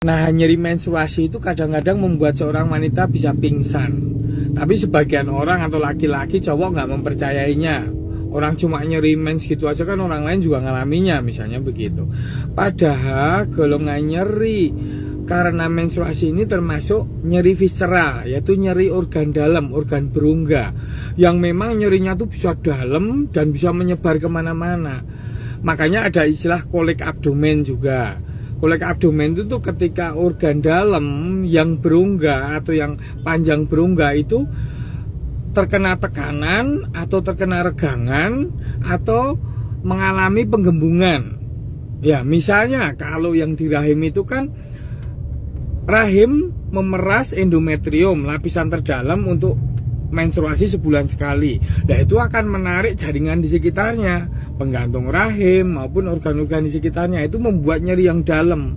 Nah, nyeri menstruasi itu kadang-kadang membuat seorang wanita bisa pingsan. Tapi sebagian orang atau laki-laki cowok nggak mempercayainya. Orang cuma nyeri mens gitu aja kan orang lain juga ngalaminya, misalnya begitu. Padahal golongan nyeri karena menstruasi ini termasuk nyeri visceral, yaitu nyeri organ dalam, organ berongga. Yang memang nyerinya tuh bisa dalam dan bisa menyebar kemana-mana. Makanya ada istilah kolik abdomen juga. Kolik abdomen itu tuh ketika organ dalam yang berongga atau yang panjang berongga itu terkena tekanan atau terkena regangan atau mengalami penggembungan. Ya, misalnya kalau yang di rahim itu kan rahim memeras endometrium, lapisan terdalam untuk menstruasi sebulan sekali. Nah, itu akan menarik jaringan di sekitarnya, penggantung rahim maupun organ-organ di sekitarnya, itu membuat nyeri yang dalam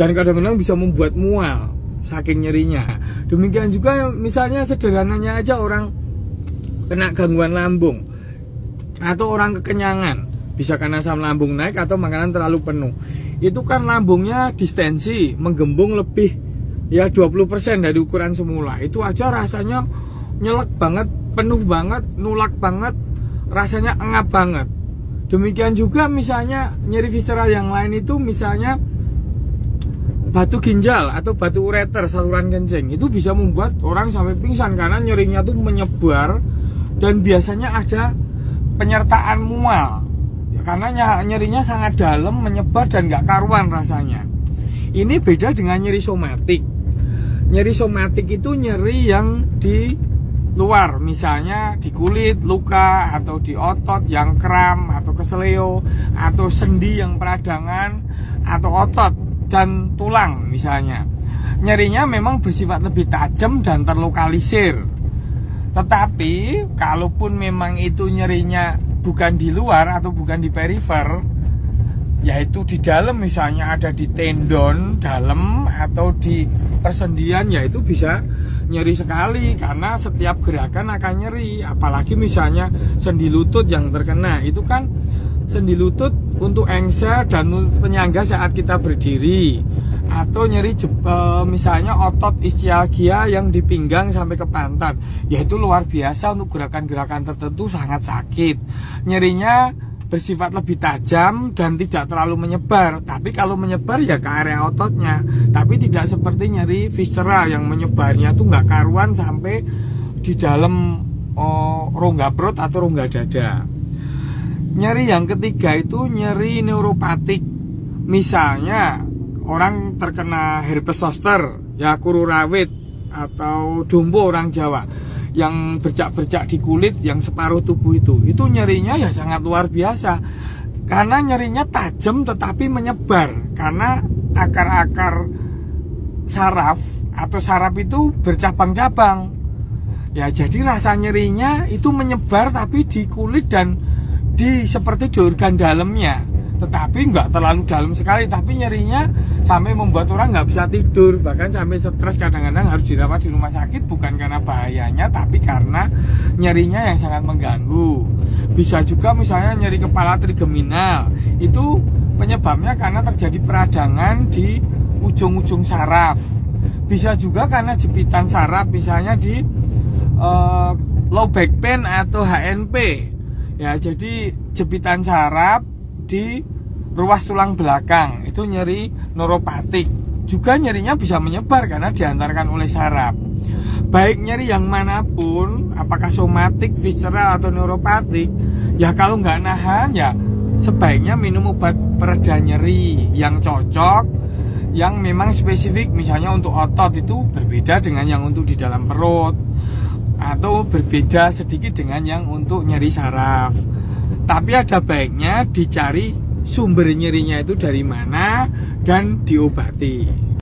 dan kadang-kadang bisa membuat mual saking nyerinya. Demikian juga misalnya sederhananya aja orang kena gangguan lambung atau orang kekenyangan, bisa karena asam lambung naik atau makanan terlalu penuh. Itu kan lambungnya distensi, menggembung lebih ya 20% dari ukuran semula. Itu aja rasanya nyelek banget, penuh banget, nulak banget, rasanya engap banget. Demikian juga misalnya nyeri visceral yang lain itu misalnya batu ginjal atau batu ureter saluran kencing, itu bisa membuat orang sampai pingsan karena nyerinya tuh menyebar dan biasanya ada penyertaan mual ya, karena nyerinya sangat dalam, menyebar dan gak karuan rasanya. Ini beda dengan nyeri somatik. Nyeri somatik itu nyeri yang di luar, misalnya di kulit, luka, atau di otot yang kram, atau keseleo, atau sendi yang peradangan, atau otot dan tulang misalnya. Nyerinya memang bersifat lebih tajam dan terlokalisir. Tetapi kalaupun memang itu nyerinya bukan di luar atau bukan di perifer, yaitu di dalam, misalnya ada di tendon dalam atau di persendian, yaitu bisa nyeri sekali karena setiap gerakan akan nyeri. Apalagi misalnya sendi lutut yang terkena, itu kan sendi lutut untuk engsel dan penyangga saat kita berdiri, atau nyeri misalnya otot ischialgia yang di pinggang sampai ke pantat, yaitu luar biasa untuk gerakan-gerakan tertentu sangat sakit. Nyerinya bersifat lebih tajam dan tidak terlalu menyebar. Tapi kalau menyebar ya ke area ototnya, tapi tidak seperti nyeri visceral yang menyebarnya tuh nggak karuan sampai di dalam rongga perut atau rongga dada. Nyeri yang ketiga itu nyeri neuropatik. Misalnya orang terkena herpes zoster, ya kuru rawit atau dumbo orang Jawa, yang bercak-bercak di kulit yang separuh tubuh itu nyerinya ya sangat luar biasa karena nyerinya tajam tetapi menyebar karena akar-akar saraf atau saraf itu bercabang-cabang ya, jadi rasa nyerinya itu menyebar tapi di kulit dan seperti di organ dalamnya, tetapi nggak terlalu dalam sekali, tapi nyerinya sampai membuat orang nggak bisa tidur, bahkan sampai stres, kadang-kadang harus dirawat di rumah sakit, bukan karena bahayanya tapi karena nyerinya yang sangat mengganggu. Bisa juga misalnya nyeri kepala trigeminal, itu penyebabnya karena terjadi peradangan di ujung-ujung saraf. Bisa juga karena jepitan saraf, misalnya di low back pain atau HNP ya, jadi jepitan saraf di ruas tulang belakang, itu nyeri neuropatik. Juga nyerinya bisa menyebar karena diantarkan oleh saraf. Baik nyeri yang manapun, apakah somatik, visceral atau neuropatik, ya kalau nggak nahan ya sebaiknya minum obat pereda nyeri yang cocok, yang memang spesifik. Misalnya untuk otot itu berbeda dengan yang untuk di dalam perut, atau berbeda sedikit dengan yang untuk nyeri saraf. Tapi ada baiknya dicari sumber nyerinya itu dari mana dan diobati.